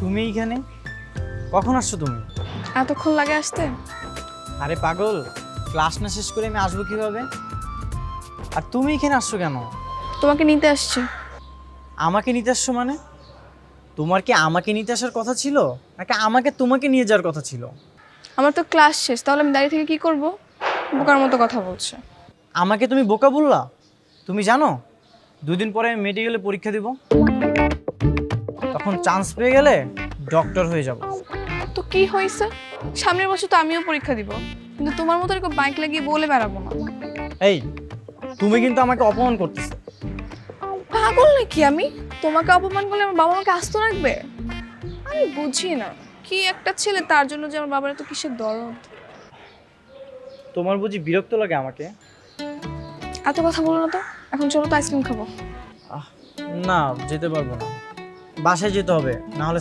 তুমি এইখানে কখন আসছো তুমি? এতক্ষণ লাগে আসতে? আরে পাগল, ক্লাস না শেষ করে আমি আসবো কিভাবে? আর তুমি এখানে আসছো কেন? তোমাকে নিতে আসছি। আমাকে নিতে আসছো মানে? তোমার কি আমাকে নিতে আসার কথা ছিল, নাকি আমাকে তোমাকে নিয়ে যাওয়ার কথা ছিল? আমার তো ক্লাস শেষ, তাহলে আমি দাঁড়িয়ে থেকে কি করব? বোকার মতো কথা বলছে। আমাকে তুমি বোকা বললা? তুমি জানো 2 দিন পরে আমি মেডিকেলে পরীক্ষা দিব, তখন চান্স পেয়ে গেলে ডক্টর হয়ে যাব। তো কি হয়েছে? সামনের বছর তো আমিও পরীক্ষা দিব, কিন্তু তোমার মতো এরকম বাইক লাগিয়ে বলে বেড়াবো না। এই, তুমি কিন্তু আমাকে অপমান করতেছো। পাগল নাকি আমি? তোমাকে অপমান করলে আমার বাবা আমাকে আস্ত রাখবে? আমি বুঝি না, কি একটা ছেলে তার জন্য যে আমার বাবার এত কিসের দরদ। তোমার বুঝি বিরক্ত লাগে আমাকে? এত কথা বলো না তো, এখন চলো তো আইসক্রিম খাবো। আহ, না, যেতে পারবো না, বাসায় যেতে হবে, না হলে